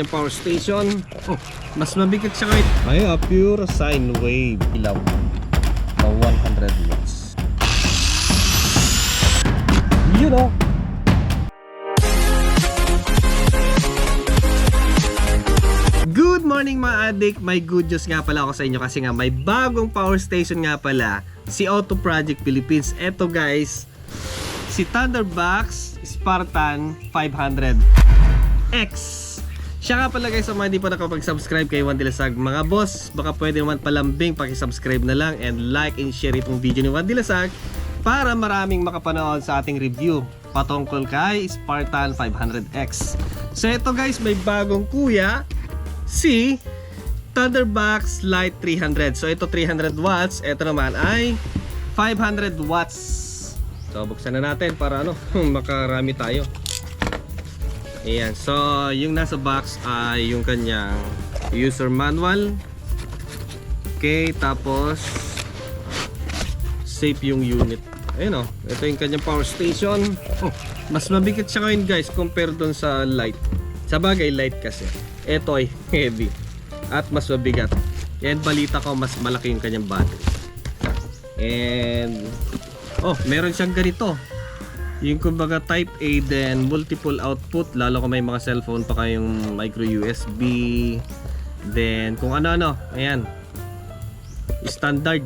Yung power station, mas mabigat siya ngayon. Ay, pure sine wave ilaw na 100 watts. You know. Good morning mga adik. May good news nga pala ako sa inyo kasi nga may bagong power station nga pala si Auto Project Philippines. Eto guys, si Thunderbox Spartan 500X. Siya nga pala guys, sa mga hindi pa nakapag-subscribe kay Juan Dilasag, mga boss, baka pwede naman palambing paki-subscribe na lang and like and share itong video ni Juan Dilasag para maraming makapanood sa ating review patungkol kay Spartan 500X. So ito guys, may bagong kuya, si Thunderbox Lite 300. So ito 300 watts, ito naman ay 500 watts. So buksan na natin para makarami tayo. Ayan, so yung nasa box ay yung kanyang user manual. Okay, tapos safe yung unit. Ayun ito yung kanyang power station. Mas mabigat siya ngayon guys compare doon sa Lite. Sa bagay Lite kasi ito ay heavy at mas mabigat. And balita ko mas malaki yung kanyang battery. And meron siyang ganito. Yung kumbaga type A, then multiple output, lalo kung may mga cellphone pa kayong micro USB, then kung ano-ano, ayan, standard.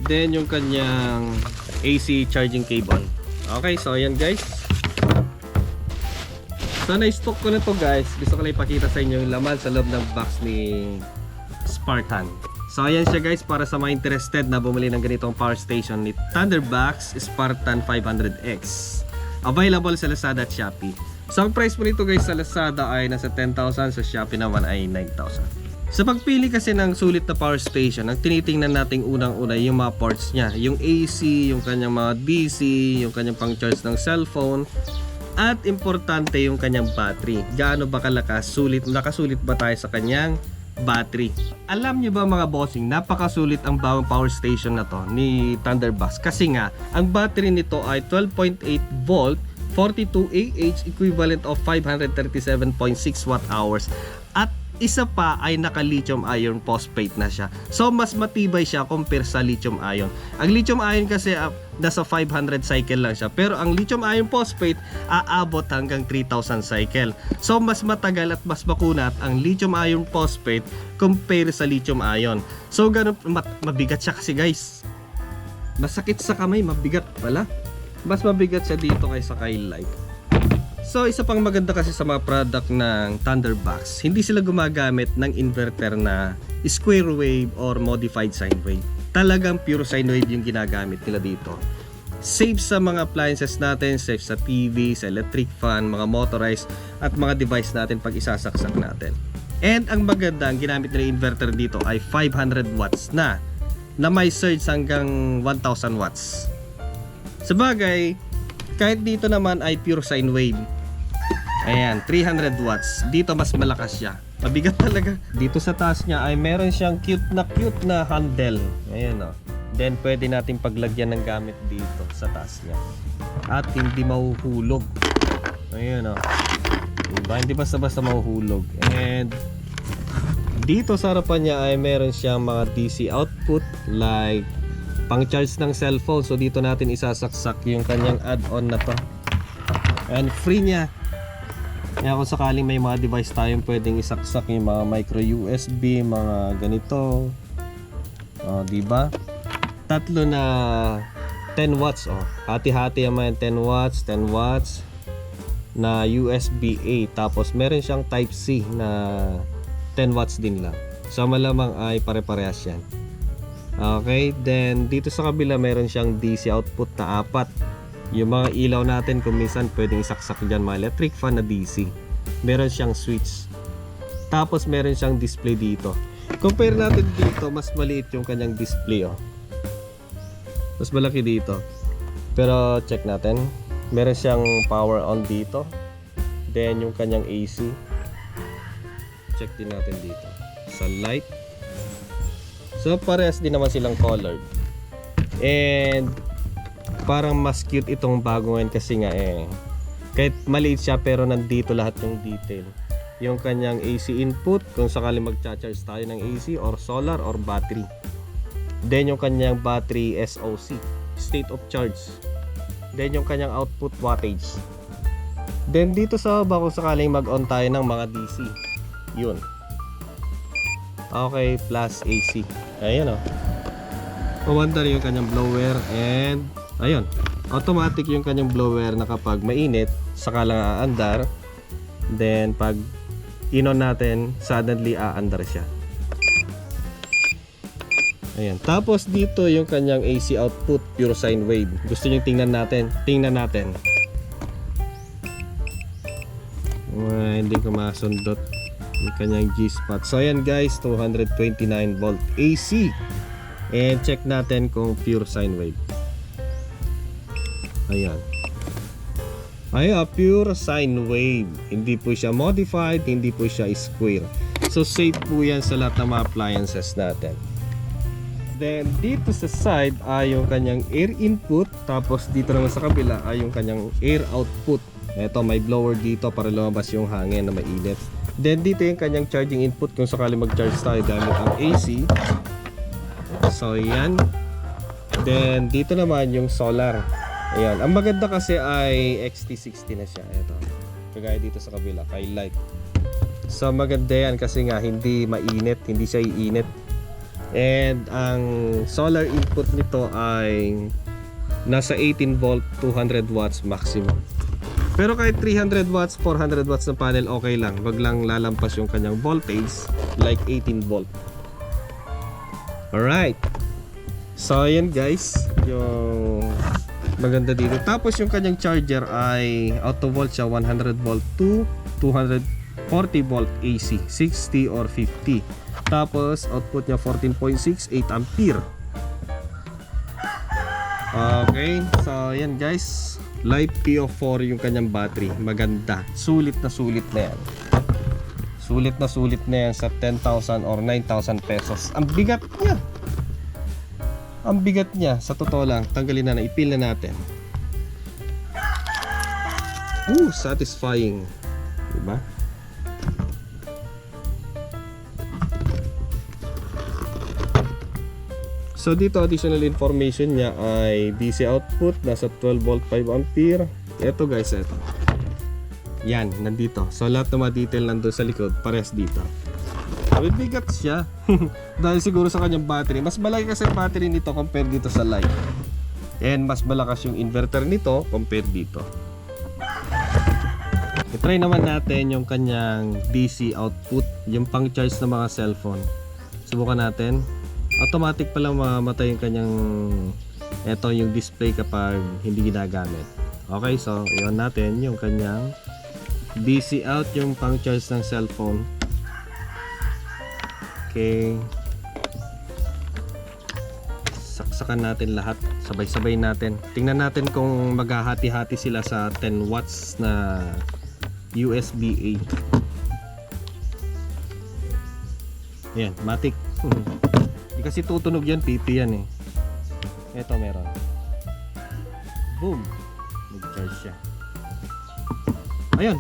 Then yung kanyang AC charging cable. Okay, so ayan guys, so na-stock ko na to guys. Gusto ko lang ipakita sa inyo yung laman sa loob ng box ni Spartan. So ayan siya guys, para sa mga interested na bumili ng ganitong power station ni Thunderbox Spartan 500X. Available sa Lazada at Shopee. So ang price po nito guys sa Lazada ay nasa 10,000, sa Shopee naman ay 9,000. Sa pagpili kasi ng sulit na power station, ang tinitingnan nating unang-una yung mga ports niya. Yung AC, yung kanyang mga DC, yung kanyang pang-charge ng cellphone, at importante yung kanyang battery. Gaano ba kalakas? Nakasulit ba tayo sa kanyang battery? Alam nyo ba mga bossing, napakasulit ang bagong power station na to ni Thunderbox kasi nga ang battery nito ay 12.8 volt 42 Ah equivalent of 537.6 watt hours at isa pa ay naka lithium ion phosphate na siya. So mas matibay siya compare sa lithium ion. Ang lithium ion kasi nasa 500 cycle lang siya, pero ang lithium ion phosphate aabot hanggang 3,000 cycle. So mas matagal at mas makunat ang lithium ion phosphate compare sa lithium ion. So ganun mabigat siya kasi guys. Masakit sa kamay, mabigat pala. Mas mabigat siya dito kaysa kay Lite. So isa pang maganda kasi sa mga product ng Thunderbox, hindi sila gumagamit ng inverter na square wave or modified sine wave. Talagang pure sine wave yung ginagamit nila dito. Safe sa mga appliances natin, safe sa TV, sa electric fan, mga motorized at mga device natin pag isasaksak natin. And ang maganda, ang ginamit nila inverter dito ay 500 watts na may surge hanggang 1,000 watts. Sabagay, kahit dito naman ay pure sine wave. Ayan, 300 watts. Dito mas malakas siya. Mabigat talaga. Dito sa taas niya ay meron siyang cute na handle. Ayan Then pwede natin paglagyan ng gamit dito sa taas niya. At hindi mahuhulog. Ayan diba? Hindi basta-basta mahuhulog. And dito sa harapan niya ay meron siyang mga DC output like pang charge ng cellphone. So dito natin isasaksak yung kanyang add-on na to. And free niya. Kaya kung sakaling may mga device tayong pwedeng isaksak, yung mga micro USB, mga ganito, diba? Tatlo na 10 watts hati-hati yung mga 10 watts, 10 watts na USB-A. Tapos meron siyang type C na 10 watts din lang. So malamang ay pare-parehas yan. Okay, then dito sa kabila meron siyang DC output na 4. Yung mga ilaw natin kung minsan pwedeng isaksak dyan, mga electric fan na DC. Meron siyang switch. Tapos meron siyang display dito. Compare natin dito, mas maliit yung kanyang display mas malaki dito. Pero check natin, meron siyang power on dito. Then yung kanyang AC, check din natin dito sa light. So parehas din naman silang colored. And parang mas cute itong bago ngayon kasi nga kahit maliit siya pero nandito lahat ng detail. yung kanyang AC input kung sakali magcha-charge tayo ng AC or solar or battery. Then yung kanyang battery SOC, state of charge. Then yung kanyang output wattage. Then dito sa baba kung sakaling mag-on tayo ng mga DC. Yun. Okay, plus AC. Ayan o. Umandar yung kanyang blower and ayun. Automatic yung kanyang blower na kapag mainit, saka lang aandar. Then pag in-on natin, suddenly aandar siya. Ayan. Tapos dito yung kanyang AC output, pure sine wave. Gusto niyo tingnan natin? Tingnan natin. Hindi ko masundot yung kanyang G-spot. So ayan guys, 229 volt AC. And check natin kung pure sine wave. Ayan. Ayan, pure sine wave. Hindi po siya modified, hindi po siya square. So safe po yan sa lahat ng mga appliances natin. Then dito sa side ay yung kanyang air input. Tapos dito naman sa kabila ay yung kanyang air output. Ito may blower dito para lumabas yung hangin na mainit. Then dito yung kanyang charging input kung sakali mag-charge tayo gamit ang AC. So yan. Then dito naman yung solar. Ayan. Ang maganda kasi ay XT60 na siya. Ito. Kagaya dito sa kabila kay light. So maganda yan kasi nga hindi mainit, hindi siya iinit. And ang solar input nito ay nasa 18 volt, 200 watts maximum. Pero kahit 300 watts, 400 watts na panel okay lang. Wag lang lalampas yung kanyang voltage like 18 volt. Alright. So ayan guys, yung maganda dito. Tapos yung kanyang charger ay auto volt siya, 100 volt to 240 volt AC, 60 or 50. Tapos output niya 14.68 ampere. Okay, so ayan guys, LiFePO4 yung kanyang battery. Maganda, sulit na yan. Sulit na yan sa 10,000 or 9,000 pesos. Ang bigat niya. Ang bigat niya, sa totoo lang, tanggalin na, ipil na natin. Satisfying. Diba? So dito additional information niya ay DC output nasa 12 volt 5 ampere. Ito guys, ito. Yan, nandito. So lahat ng mga detail nandun sa likod, pares dito. Bigat siya. Dahil siguro sa kanyang battery. Mas malaki kasi battery nito compared dito sa light. And mas malakas yung inverter nito compared dito. I-try naman natin yung kanyang DC output, yung pang charge ng mga cellphone. Subukan natin. Automatic pala mamatay yung kanyang yung display kapag hindi ginagamit. Okay, so iyon natin yung kanyang DC out, yung pang charge ng cellphone. Okay, saksakan natin lahat, sabay-sabay natin. Tingnan natin kung maghahati-hati sila sa 10 watts na USB-A. Ayan, matik. Di kasi tutunog yan, PP yan eh. Ito meron. Boom! Mag-charge siya. Ayun.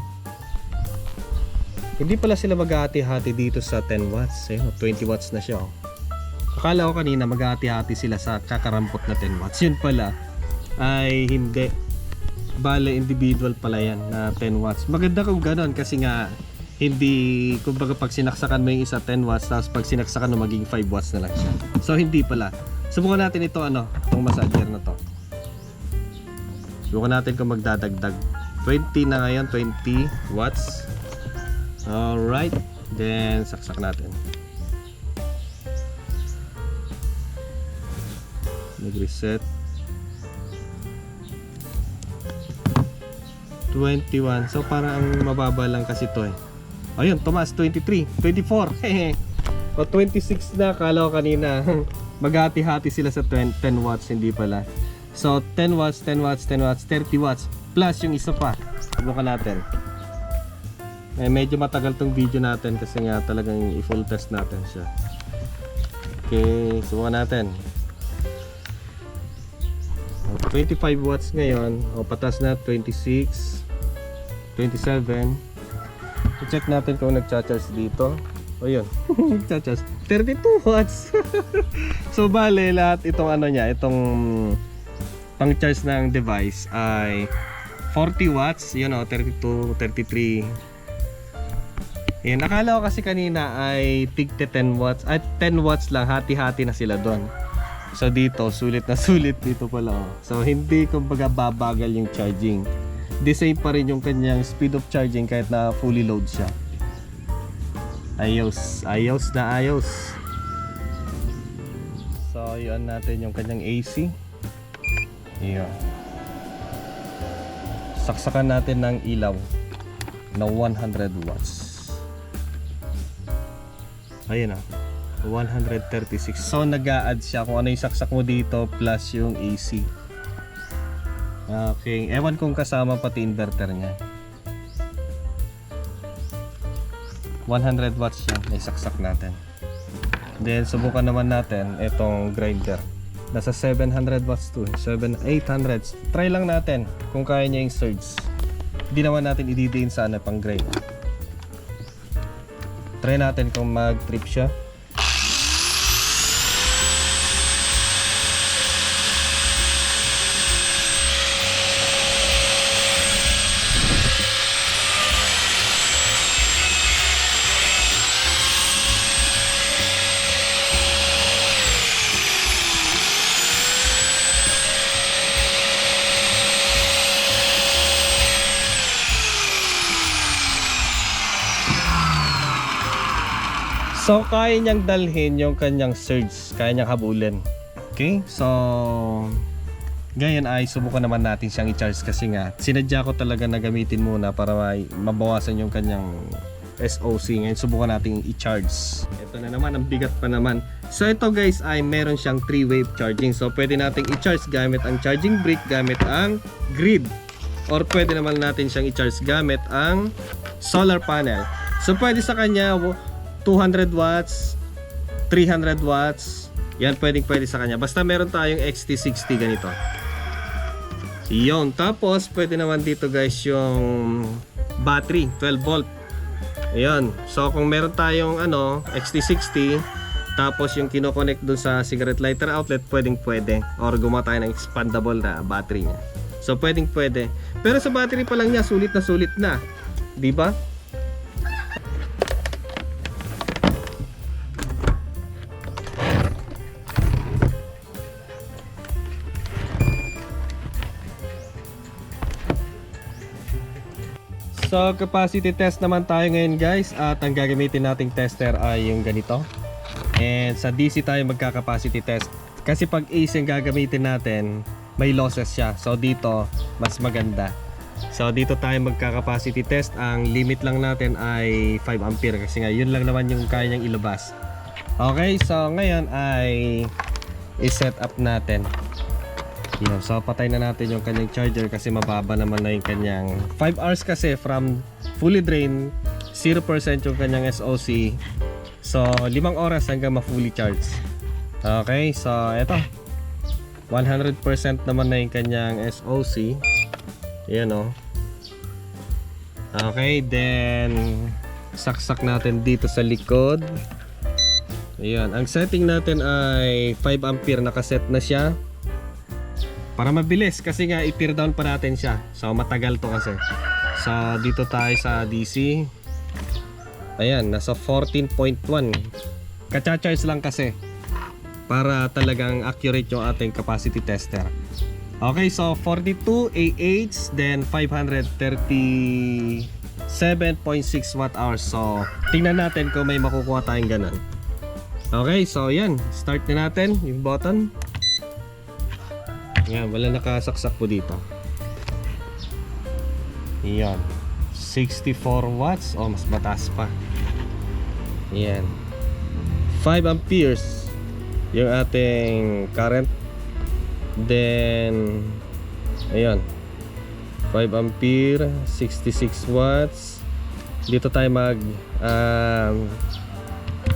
Hindi pala sila maghahati-hati dito sa 10 watts. 20 watts na siya. Akala ko kanina maghahati-hati sila sa kakarampot na 10 watts. Yun pala ay hindi. Bale, individual pala yan na 10 watts. Maganda kung ganon kasi nga hindi, kumbaga pag sinaksakan mo yung isa 10 watts tapos pag sinaksakan mo maging 5 watts na lang siya. So hindi pala. Subukan natin ito itong massager na to. Subukan natin kung magdadagdag. 20 na ngayon, 20 watts. Alright, then saksak natin. Nag-reset. 21. So parang ang mababa lang kasi to eh. Ayun, tumaas 23, 24. O 26 na, kala ko kanina. Maghati-hati sila sa 10 watts, hindi pala. So 10 watts, 10 watts, 10 watts, 30 watts plus yung isa pa. Subukan natin. Medyo matagal tong video natin kasi nga talagang i-full test natin siya. Okay, subukan natin. 25 watts ngayon. O patas na 26, 27. I-check natin kung nagcha-charge dito. O yun, nagcha-charge 32 watts. So bale lahat itong ano niya, itong pang-charge ng device ay 40 watts, yun o, 32, 33. Yan, akala ko kasi kanina ay tigte 10 watts, at 10 watts lang, hati-hati na sila doon. So dito, sulit na sulit dito pala. So hindi kumbaga babagal yung charging. The same pa rin yung kanyang speed of charging kahit na fully load siya. Ayos, ayos na ayos. So yun natin yung kanyang AC. Yun. Saksakan natin ng ilaw na 100 watts. Ayun na, 136. So nag-a-add siya kung ano yung saksak mo dito plus yung AC. Okay, ewan kung kasama pati inverter niya. 100 watts siya, may saksak natin. Then subukan naman natin itong grinder. Nasa 700 watts to, 800. Try lang natin kung kaya niya yung surge. Hindi naman natin i-diin sana pang grind. Try natin kung mag-trip siya. So kaya niyang dalhin yung kanyang surge, kaya niyang habulin. Okay, so ngayon ay subukan naman natin siyang i-charge kasi nga sinadya ko talaga na gamitin muna para mabawasan yung kanyang SOC. Ngayon subukan natin i-charge. Ito na naman, ang bigat pa naman. So ito guys ay meron siyang 3-wave charging. So pwede nating i-charge gamit ang charging brick, gamit ang grid, or pwede naman natin siyang i-charge gamit ang solar panel. So pwede sa kanya 200 watts, 300 watts. Yan, pwede sa kanya. Basta meron tayong XT60 ganito. Yun. Tapos, pwede naman dito guys yung battery, 12 volt. Ayan. So, kung meron tayong XT60, tapos yung kino-connect dun sa cigarette lighter outlet, pwede. Or gumawa tayo ng expandable na battery niya. So, pwede. Pero sa battery pa lang niya, sulit na. Diba? So capacity test naman tayo ngayon guys, at ang gagamitin nating tester ay yung ganito. And sa DC tayo magka-capacity test kasi pag AC ang gagamitin natin may losses siya. So dito mas maganda. So dito tayo magka-capacity test. Ang limit lang natin ay 5 ampere kasi nga yun lang naman yung kaya niyang ilabas. Okay, so ngayon ay i-set up natin. Yun, so patay na natin yung kanyang charger kasi mababa naman na yung kanyang 5 hours kasi from fully drain, 0% yung kanyang SOC. So 5 oras hanggang ma-fully charge. Okay, so eto 100% naman na yung kanyang SOC. Yan o. Okay, then saksak natin dito sa likod. Ayan, ang setting natin ay 5 ampere, nakaset na siya para mabilis kasi nga i-tear down pa natin siya. So matagal to kasi. So dito tayo sa DC. Ayan, nasa 14.1. Kacha-charge lang kasi para talagang accurate yung ating capacity tester. Okay, so 42 AH, then 537.6 watt hours. So tingnan natin kung may makukuha tayong ganun. Okay, so yan, start na natin yung button. Yan, wala nakasaksak po dito. Yan, 64 watts. Oh, mas mataas pa. Yan, 5 amperes yung ating current. Then ayan, 5 ampere, 66 watts. Dito tayo mag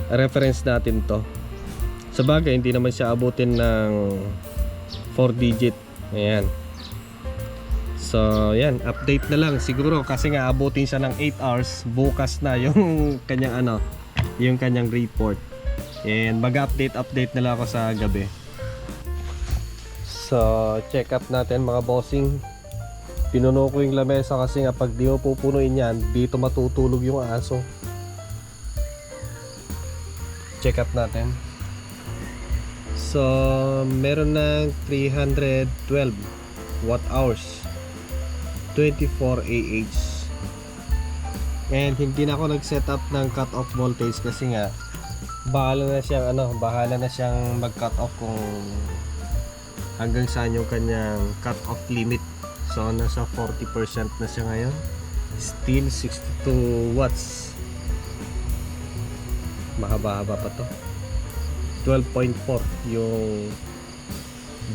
reference natin to. Sa bagay hindi naman siya abutin ng 4 digit. Ayan, So yan, update na lang siguro kasi nga abutin siya ng 8 hours bukas na yung kanyang yung kanyang report. And mag-update na lang ako sa gabi. So check up natin mga bossing. Pinuno ko yung lamesa kasi nga pag di mo pupunuin yan, dito matutulog yung aso. Check up natin. So meron ng 312 watt hours, 24 AH. And hindi na ako nag-set up ng cut off voltage kasi nga bahala na siyang mag-cut off kung hanggang saan yung kanyang cut off limit. So nasa 40% na siya ngayon. Still 62 watts. Mahaba-haba pa to. 12.4 yung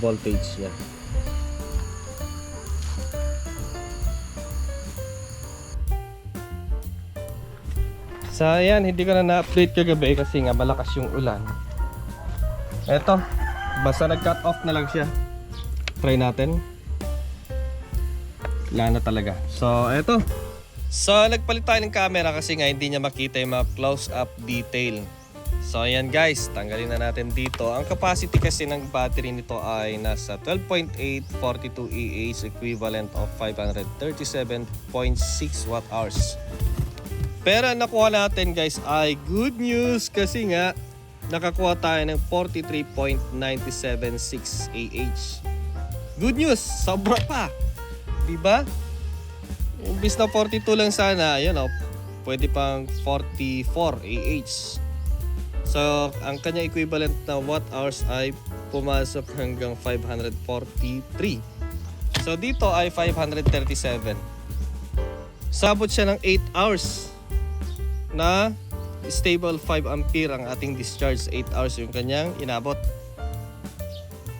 voltage niya. So ayan, hindi ko na na-update kagabi kasi nga malakas yung ulan. Eto, basta nag-cut off na lang siya. Try natin. Wala na talaga. So eto. So nagpalit tayo ng camera kasi nga hindi niya makita yung mga close-up detail. So ayan guys, tanggalin na natin dito. Ang capacity kasi ng battery nito ay nasa 12.8 42 EH equivalent of 537.6 watt hours. Pero nakuha natin guys ay good news kasi nga nakakuha tayo ng 43.976 AH. Good news, sobra pa. Diba? Imbis na 42 lang sana, yun pwede pang 44 AH. So, ang kanya equivalent na watt hours ay pumasok hanggang 543. So, dito ay 537. Sabot siya ng 8 hours na stable 5 ampere ang ating discharge. 8 hours yung kanyang inabot.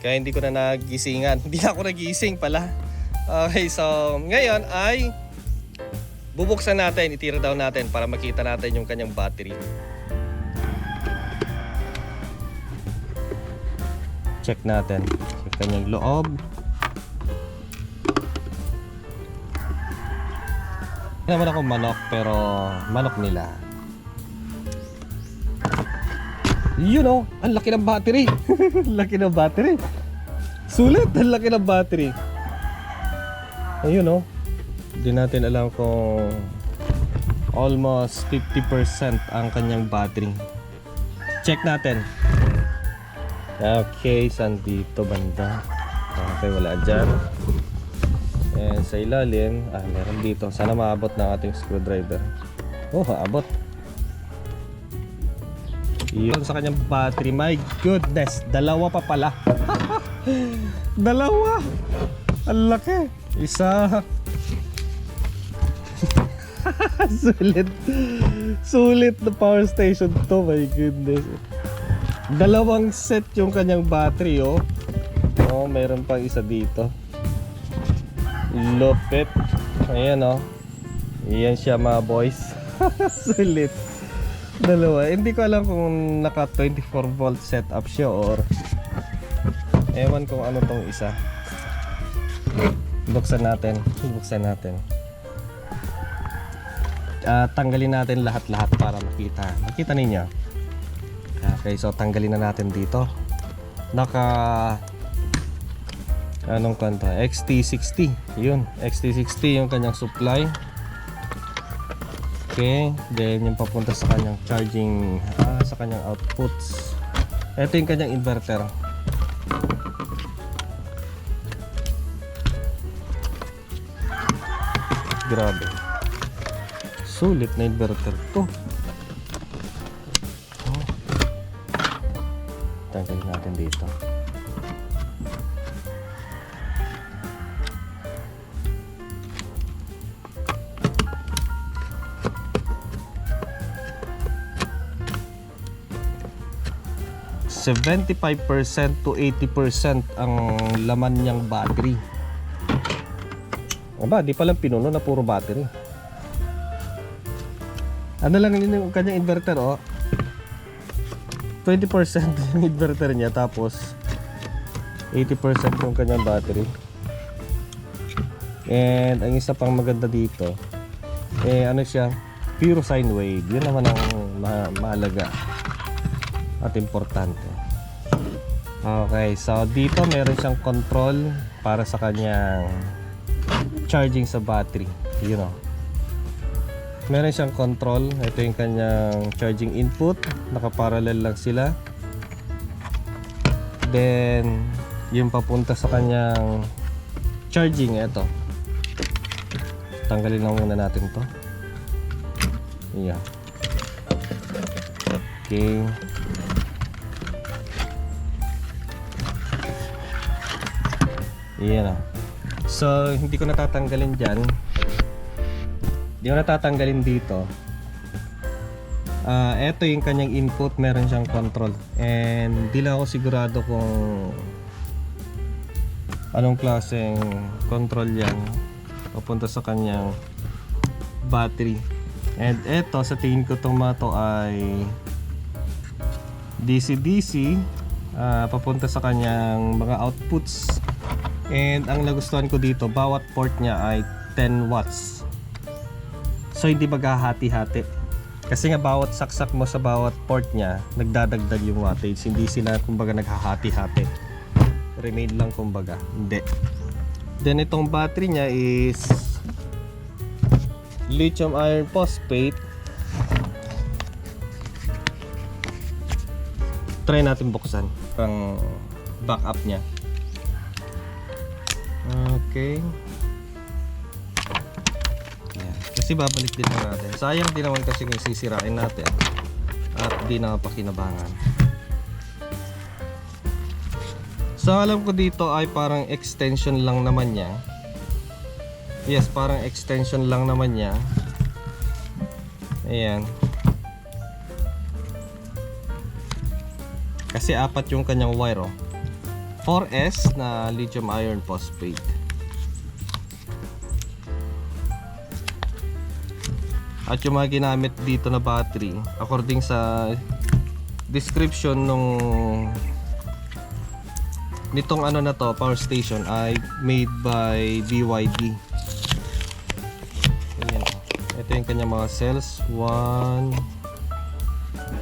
Kaya hindi ko na nagisingan. Hindi na ako nagising pala. Okay, so ngayon ay bubuksan natin, itira down natin para makita natin yung kanyang battery. Check natin yung kanyang loob. Hindi naman ako manok pero manok nila. Ang laki ng battery. Laki ng battery. Sulit, ang laki ng battery. Ayun hindi natin alam kung almost 50% ang kanyang battery. Check natin. Okay, saan dito banda? Okay, wala dyan. And sa ilalim, meron dito. Sana maabot ng ating screwdriver. Oh, maabot. Yun sa kanyang battery. My goodness, dalawa pa pala. Dalawa. Ang laki. Isa. Sulit na power station to. My goodness. Dalawang set yung kanyang battery mayroon pang isa dito. Lupit. Ayan Ayan siya mga boys. Sulit. Dalawa. Hindi ko alam kung naka 24 volt setup siya or ewan kung ano tong isa. Buksan natin. Tanggalin natin lahat-lahat para makita ninyo. Okay, so tanggalin na natin dito. Anong kanta? XT60. Yun, XT60 yung kanyang supply. Okay, then yung papunta sa kanyang charging, sa kanyang outputs. Ito yung kanyang inverter. Grabe. Sulit na inverter to. Tanggalin natin dito. %75% to 80% ang laman niyang battery. Di pa lang pinuno na puro battery. Ano lang yun yung kanyang inverter 20% yung inverter niya, tapos 80% yung kanyang battery. And ang isa pang maganda dito, ano siya, pure sine wave. Yun naman ang mahalaga at importante. Okay, so dito meron siyang control para sa kanyang charging sa battery. You know, meron siyang control. Ito yung kanyang charging input, nakaparallel lang sila. Then yung papunta sa kanyang charging, ito. Tanggalin lang muna natin to. Yeah. Okay. Yan. So hindi ko natatanggalin dyan. Hindi ko natatanggalin dito. Ito yung kanyang input, meron siyang control. And di lang ako sigurado kung anong klaseng control yan papunta sa kanyang battery. And eto, sa tingin ko itong mga to ay DC-DC, papunta sa kanyang mga outputs. And ang nagustuhan ko dito, bawat port niya ay 10 watts. So hindi maghahati-hati. Kasi nga bawat saksak mo sa bawat port niya, nagdadagdag yung wattage. Hindi sila kumbaga naghahati-hati. Remain lang kumbaga. Hindi. Then itong battery niya is lithium iron phosphate. Try natin buksan pang backup niya. Okay. Ayan. Kasi babalik din natin. Sayang din naman kasi kung sisirain natin at di na pakinabangan. So alam ko dito ay parang extension lang naman niya. Yes, parang extension lang naman niya. Ayan. Kasi apat yung kanyang wire, oh. 4S na lithium iron phosphate. At yung mga ginamit dito na battery, according sa description nung nitong ano na to, power station, ay made by BYD. Ayan. Ito yung kanyang mga cells. 1,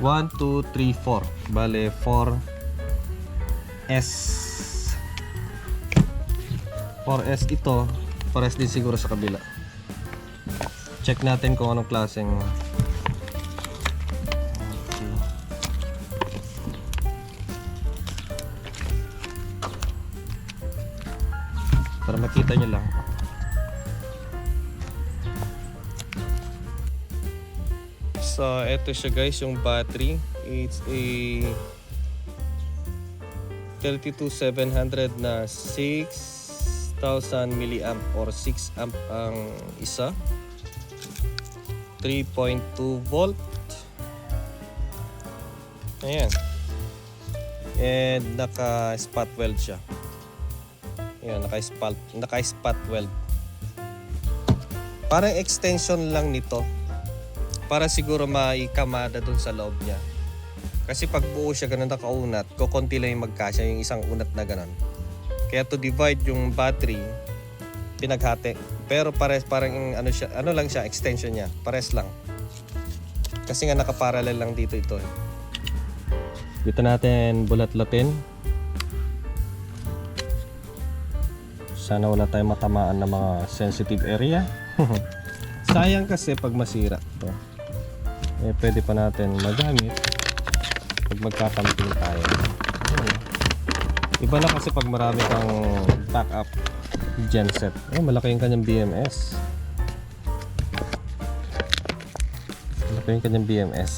2, 3, 4. Bale 4S. 4S ito. Pares din siguro sa kabila. Check natin kung anong klaseng. Para makita nyo lang. So eto siya guys, yung battery. It's a 32700 na 6000 milliamp or 6 amp ang isa. 3.2 volt. Ayan. And naka spot weld siya. Ayan, naka spot weld. Parang extension lang nito. Para siguro maikamada dun sa loob niya. Kasi pag buo siya ganun nakaunat, kukunti lang yung magkasya, yung isang unat na ganun. Kaya to divide yung battery, pinaghati. Pero pares parang ano siya, ano lang siya, extension niya. Pares lang. Kasi nga nakaparallel lang dito ito. Dito natin bulat-latin. Sana wala tayong matamaan na mga sensitive area. Sayang kasi pag masira ito. Eh pwede pa natin magamit pag magkakamping tayo. Iba na kasi pag marami kang backup genset. Malaki yung kanyang BMS. Malaki yung kanyang BMS.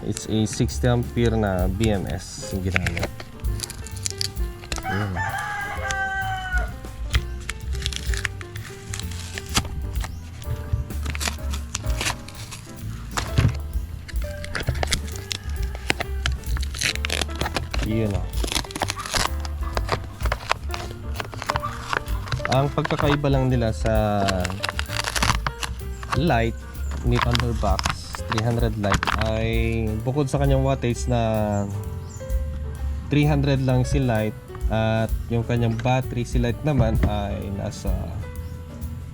It's a 60 ampere na BMS yung ginamit. Yun o. Ang pagkakaiba lang nila sa light ni Thunderbox 300 light ay bukod sa kanyang wattage na 300 lang si light at yung kanyang battery si light naman ay nasa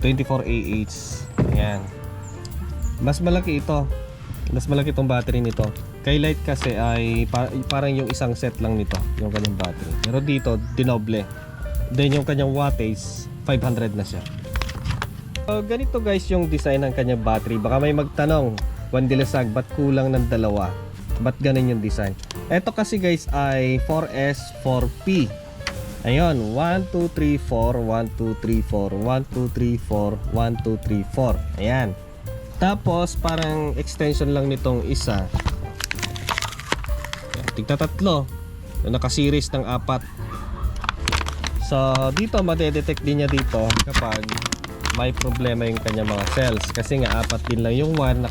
24Ah. Ayan. Mas malaki ito. Mas malaki itong battery nito. Kay Lite kasi ay parang yung isang set lang nito, yung kanyang battery. Pero dito, dinoble. Then yung kanyang wattage, 500 na siya. So, ganito guys yung design ng kanyang battery. Baka may magtanong, Juan Dilasag, ba't kulang ng dalawa? Ba't ganun yung design? Ito kasi guys ay 4S, 4P. Ayun, 1, 2, 3, 4, 1, 2, 3, 4, 1, 2, 3, 4, 1, 2, 3, 4. Ayan. Tapos parang extension lang nitong isa. Tigta tatlo. Naka-series ng 4. So dito madedetect din niya dito kapag may problema yung kanya mga cells. Kasi nga 4 din lang yung one,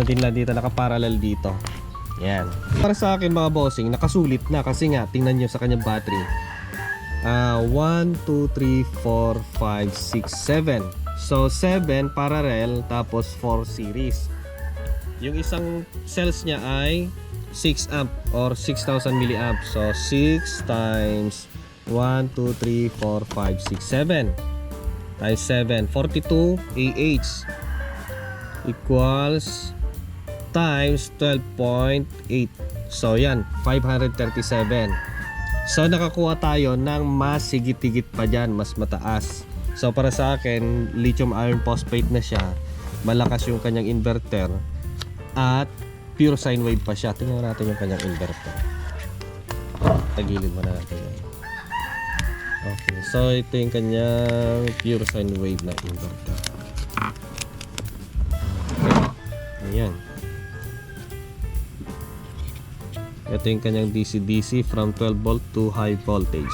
din lang dito, naka-parallel dito. Yan. Para sa akin mga bossing, nakasulit na kasi nga tingnan niyo sa kanyang battery. 1, 2, 3, 4, 5, 6, 7. So 7 parallel tapos 4 series. Yung isang cells niya ay 6 amp or 6,000 milliamp. So 6 times 1, 2, 3, 4, 5, 6, 7 times 7, 42 Ah equals times 12.8. So yan, 537. So nakakuha tayo ng mas higit-higit pa dyan, mas mataas. So para sa akin, lithium iron phosphate na siya. Malakas yung kanyang inverter at pure sine wave pa siya. Tingnan natin yung kanyang inverter. Tagilid mo na natin yan. Okay, so ito yung kanyang pure sine wave na inverter. Ayan. Ito yung kanyang DC-DC from 12 volt to high voltage.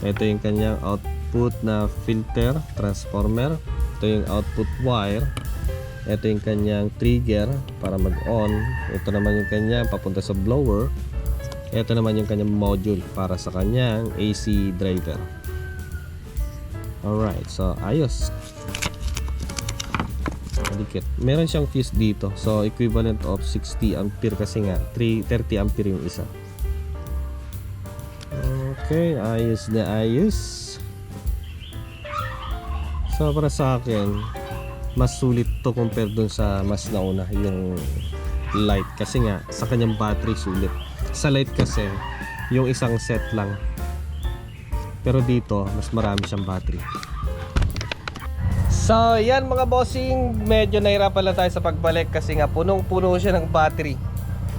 Ito yung kanyang output na filter, transformer. Ito yung output wire. Ito yung kanyang trigger para mag-on. Ito naman yung kanyang papunta sa blower. Ito naman yung kanyang module para sa kanyang AC driver. Alright, so ayos. Dikit. Meron siyang fuse dito. So equivalent of 60 ampere kasi nga 30 ampere yung isa. Okay, ayos na ayos. So para sa akin, mas sulit to compare dun sa mas nauna yung Lite kasi nga sa kanyang battery sulit. Sa Lite kasi yung isang set lang. Pero dito mas marami siyang battery. So yan mga bossing, medyo nahirapan lang tayo sa pagbalik kasi nga punong-puno siya ng battery.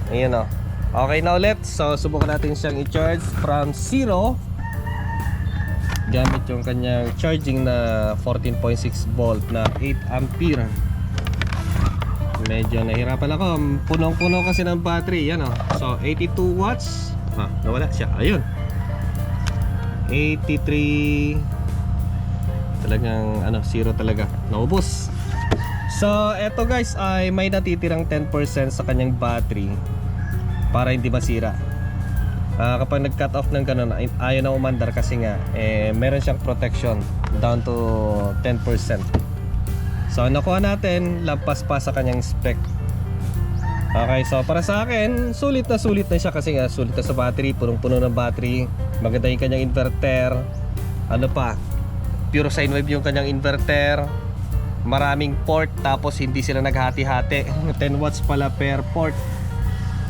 Ayan o. Okay na ulit. So subukan natin siyang i-charge from 0 gamit yung kanyang charging na 14.6 volt na 8 ampere. Medyo nahirapan ako. Punong-puno kasi ng battery. Yan o. So 82 watts. Nawala siya. Ayun. 83. Talagang zero talaga, naubos. So eto guys ay may natitirang 10% sa kanyang battery para hindi masira. Kapag nag-cut off ng ganun, ayaw na umandar kasi nga meron siyang protection down to 10%. So nakuha natin, lampas pa sa kanyang spec. Okay, so para sa akin sulit na siya kasi nga sulit na sa battery, punong-puno ng battery, maganda yung kanyang inverter. Ano pa, pure sine wave yung kanyang inverter. Maraming port tapos hindi sila naghati-hati. 10 watts pala per port.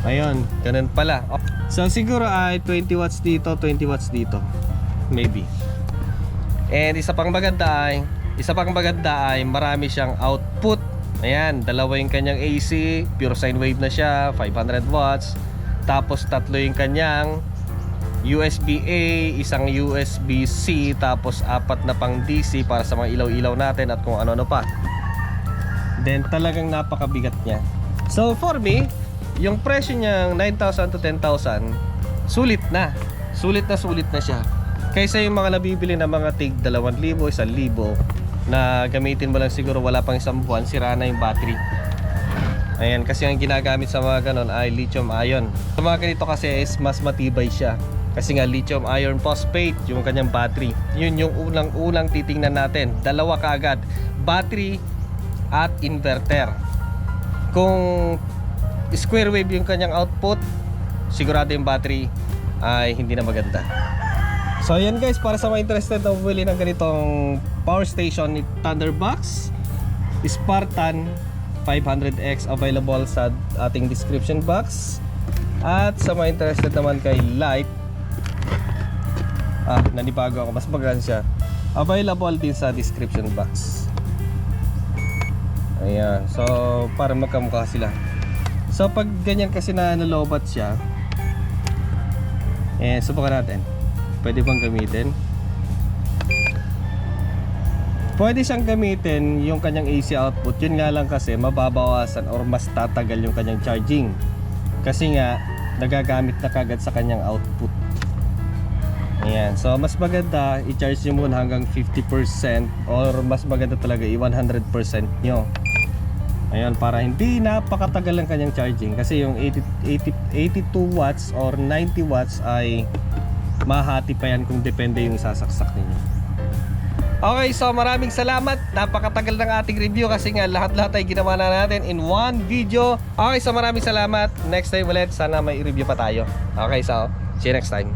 Ayun, ganun pala. So siguro ay 20 watts dito, 20 watts dito. Maybe. And isa pang maganda ay marami siyang output. Ayan, dalawa yung kanyang AC, pure sine wave na siya, 500 watts. Tapos tatlo yung kanyang USB-A, isang USB-C, tapos 4 na pang DC para sa mga ilaw-ilaw natin at kung ano-ano pa. Then talagang napakabigat niya. So for me, yung presyo niyang 9,000 to 10,000, sulit na siya. Kaysa yung mga nabibili na mga tig 2,000, 1,000 na gamitin mo lang siguro wala pang isang buwan, sira na yung battery. Ayan, kasi ang ginagamit sa mga ganon ay lithium ion. Sa mga ganito kasi is mas matibay siya. Kasi nga lithium iron phosphate yung kanyang battery. Yun yung unang titingnan natin. Dalawa kaagad, battery at inverter. Kung square wave yung kanyang output, sigurado yung battery ay hindi na maganda. So ayan guys, para sa mga interested na bumili ng ganitong power station ni Thunderbox Spartan 500X, available sa ating description box. At sa mga interested naman kay Light, nanibago ako, mas maganda siya, available din sa description box. Ayan, so para magkamukha sila. So pag ganyan kasi na nalobat siya, subukan natin. Pwede bang gamitin? Pwede siyang gamitin yung kanyang AC output. Yun nga lang kasi mababawasan or mas tatagal yung kanyang charging. Kasi nga nagagamit na kagad sa kanyang output. Ayan. So mas maganda i-charge nyo muna hanggang 50% or mas maganda talaga i-100% nyo. Ayan, para hindi napakatagal ang kanyang charging. Kasi yung 82 watts or 90 watts ay mahati pa yan kung depende yung sasaksak ninyo. Okay, so maraming salamat. Napakatagal ng ating review kasi nga lahat-lahat ay ginawa na natin in one video. Okay, so maraming salamat. Next time ulit, sana may i-review pa tayo. Okay, so see you next time.